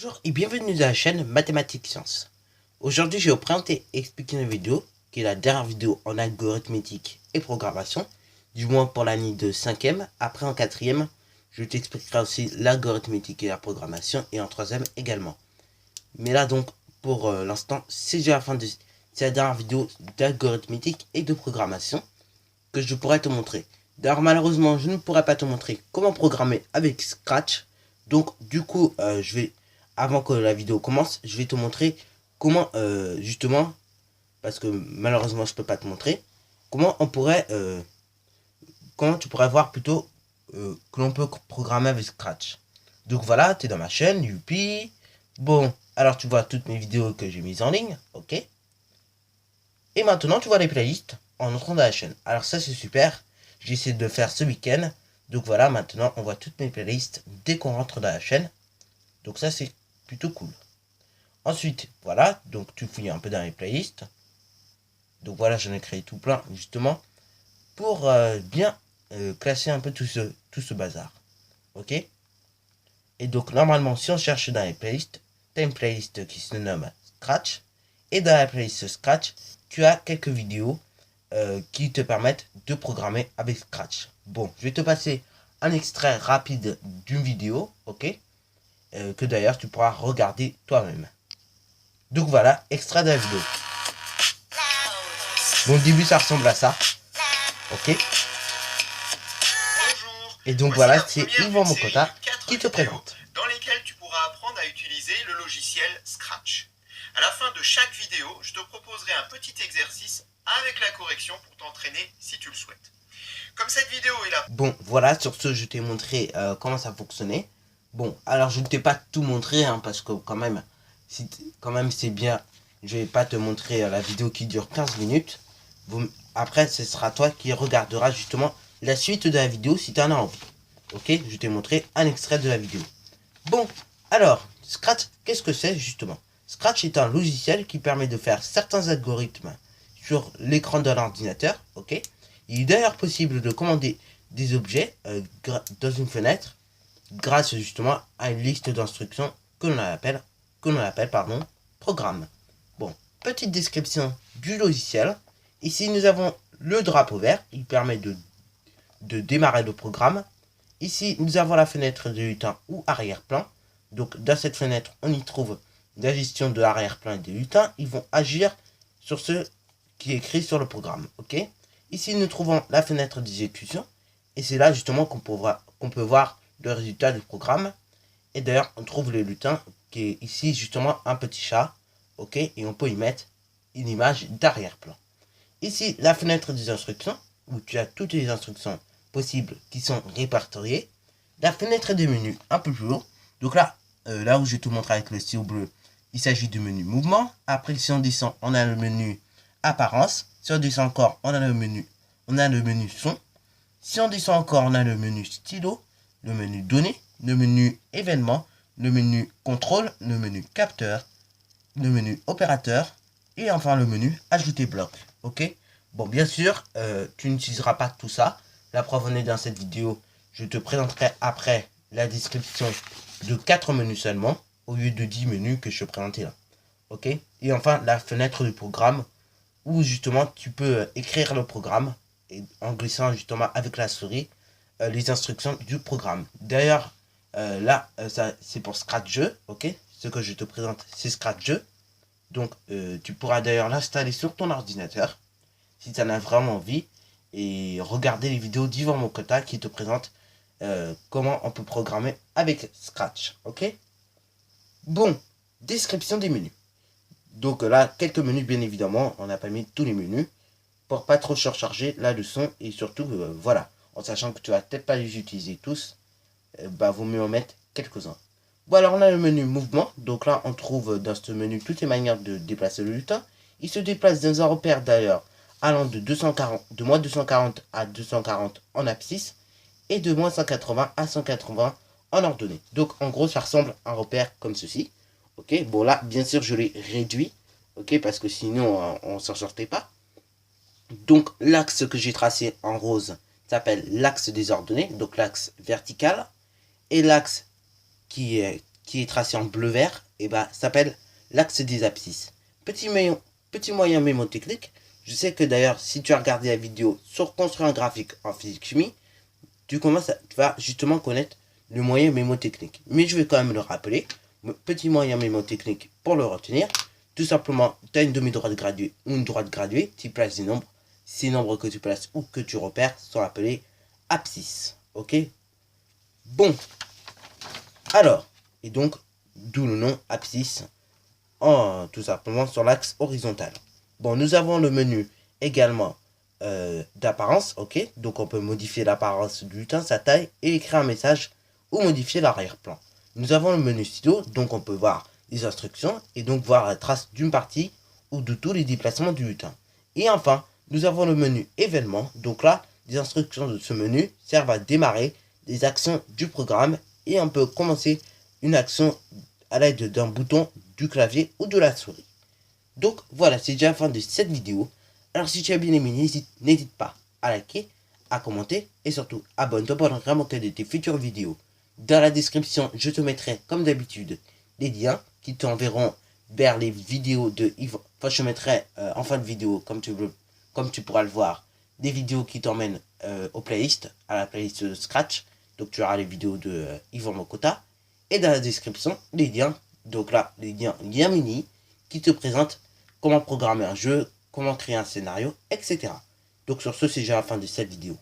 Bonjour et bienvenue dans la chaîne Mathématiques Sciences. Aujourd'hui, je vais vous présenter et expliquer une vidéo qui est la dernière vidéo en algorithmétique et programmation, du moins pour l'année de 5e. Après en 4e, je t'expliquerai aussi l'algorithmétique et la programmation et en 3e également. Mais là donc, pour l'instant, c'est déjà la fin de cette dernière vidéo d'algorithmétique et de programmation que je pourrais te montrer. D'ailleurs, malheureusement, je ne pourrais pas te montrer comment programmer avec Scratch. Donc, du coup, avant que la vidéo commence, je vais te montrer comment, justement, parce que malheureusement, je peux pas te montrer, comment tu pourrais voir plutôt que l'on peut programmer avec Scratch. Donc voilà, tu es dans ma chaîne, youpi. Bon, alors tu vois toutes mes vidéos que j'ai mises en ligne, ok. Et maintenant, tu vois les playlists en entrant dans la chaîne. Alors ça, c'est super. J'ai essayé de le faire ce week-end. Donc voilà, maintenant, on voit toutes mes playlists dès qu'on rentre dans la chaîne. Donc ça, c'est plutôt cool. Ensuite, voilà, donc tu fouilles un peu dans les playlists. Donc voilà, j'en ai créé tout plein, justement, pour bien classer un peu tout ce bazar. Ok. Et donc, normalement, si on cherche dans les playlists, tu as une playlist qui se nomme Scratch. Et dans la playlist Scratch, tu as quelques vidéos qui te permettent de programmer avec Scratch. Bon, je vais te passer un extrait rapide d'une vidéo, ok, que d'ailleurs tu pourras regarder toi-même. Donc voilà, extrait de la vidéo. Bon, au début ça ressemble à ça, ok. Et donc voilà, c'est Yvan Mokota qui te présente. Dans lesquelles tu pourras apprendre à utiliser le logiciel Scratch. À la fin de chaque vidéo, je te proposerai un petit exercice avec la correction pour t'entraîner si tu le souhaites. Comme cette vidéo est là. Bon, voilà, sur ce, je t'ai montré comment ça fonctionnait. Bon, alors je ne t'ai pas tout montré, hein, parce que quand même, c'est bien. Je vais pas te montrer la vidéo qui dure 15 minutes. Bon, après, ce sera toi qui regarderas justement la suite de la vidéo si tu en as envie. Ok, je t'ai montré un extrait de la vidéo. Bon, alors, Scratch, qu'est-ce que c'est justement? Scratch est un logiciel qui permet de faire certains algorithmes sur l'écran de l'ordinateur, ok. Il est d'ailleurs possible de commander des objets dans une fenêtre grâce justement à une liste d'instructions que l'on appelle programme. Bon, petite description du logiciel. Ici, nous avons le drapeau vert. Il permet de démarrer le programme. Ici, nous avons la fenêtre de lutin ou arrière-plan. Donc, dans cette fenêtre, on y trouve la gestion de l'arrière-plan et des lutins. Ils vont agir sur ce qui est écrit sur le programme. Ok. Ici, nous trouvons la fenêtre d'exécution. Et c'est là justement qu'on peut voir le résultat du programme. Et d'ailleurs, on trouve le lutin qui est ici justement un petit chat. Ok. Et on peut y mettre une image d'arrière-plan. Ici, la fenêtre des instructions, où tu as toutes les instructions possibles qui sont répertoriées. La fenêtre des menus un peu plus haut. Donc là, là où je te montre avec le stylo bleu, il s'agit du menu mouvement. Après, si on descend, on a le menu apparence. Si on descend encore, on a le menu son. Si on descend encore, on a le menu stylo, le menu données, le menu événements, le menu contrôle, le menu capteur, le menu opérateur et enfin le menu ajouter bloc. Ok. Bon, bien sûr, tu n'utiliseras pas tout ça. La preuve en est dans cette vidéo. Je te présenterai après la description de 4 menus seulement au lieu de 10 menus que je te présentais là. Ok. Et enfin la fenêtre du programme où justement tu peux écrire le programme et en glissant justement avec la souris les instructions du programme. D'ailleurs, là, ça c'est pour Scratch Jeu, ok. Ce que je te présente, c'est Scratch Jeu. Donc, tu pourras d'ailleurs l'installer sur ton ordinateur si tu en as vraiment envie et regarder les vidéos d'Yvan Mokota qui te présente comment on peut programmer avec Scratch, ok. Bon, description des menus. Donc là, quelques menus, bien évidemment. On n'a pas mis tous les menus pour pas trop surcharger la leçon. Et surtout, voilà, en sachant que tu vas peut-être pas les utiliser tous, vaut mieux en mettre quelques-uns. Bon, alors on a le menu mouvement. Donc là, on trouve dans ce menu toutes les manières de déplacer le lutin. Il se déplace dans un repère d'ailleurs allant de moins 240 à 240 en abscisse et de moins 180 à 180 en ordonnée. Donc en gros, ça ressemble à un repère comme ceci. Ok, bon là, bien sûr, je l'ai réduit, ok, parce que sinon, on s'en sortait pas. Donc l'axe que j'ai tracé en rose s'appelle l'axe des ordonnées, donc l'axe vertical, et l'axe qui qui est tracé en bleu-vert, et bah, s'appelle l'axe des abscisses. Petit moyen mémotechnique. Je sais que d'ailleurs, si tu as regardé la vidéo sur construire un graphique en physique-chimie, tu vas justement connaître le moyen mémotechnique. Mais je vais quand même le rappeler. Petit moyen mémotechnique pour le retenir. Tout simplement, tu as une demi-droite graduée ou une droite graduée, tu places des nombres. Ces nombres que tu places ou que tu repères sont appelés abscisses. Ok? Bon. Alors, et donc, d'où le nom abscisse, tout simplement sur l'axe horizontal. Bon, nous avons le menu également d'apparence, ok? Donc on peut modifier l'apparence du butin, sa taille, et écrire un message ou modifier l'arrière-plan. Nous avons le menu stylo, donc on peut voir les instructions et donc voir la trace d'une partie ou de tous les déplacements du butin. Et enfin, nous avons le menu événements, donc là, les instructions de ce menu servent à démarrer les actions du programme et on peut commencer une action à l'aide d'un bouton, du clavier ou de la souris. Donc voilà, c'est déjà la fin de cette vidéo. Alors si tu as bien aimé, n'hésite pas à liker, à commenter et surtout abonne-toi pour ne rien manquer de tes futures vidéos. Dans la description, je te mettrai comme d'habitude les liens qui t'enverront vers les vidéos de Yvon. Enfin, je mettrai en fin de vidéo, comme tu pourras le voir, des vidéos qui t'emmènent aux playlists, à la playlist de Scratch. Donc tu auras les vidéos de Yvon Mokota. Et dans la description, les liens, donc là, les liens mini qui te présentent comment programmer un jeu, comment créer un scénario, etc. Donc sur ce, c'est déjà la fin de cette vidéo.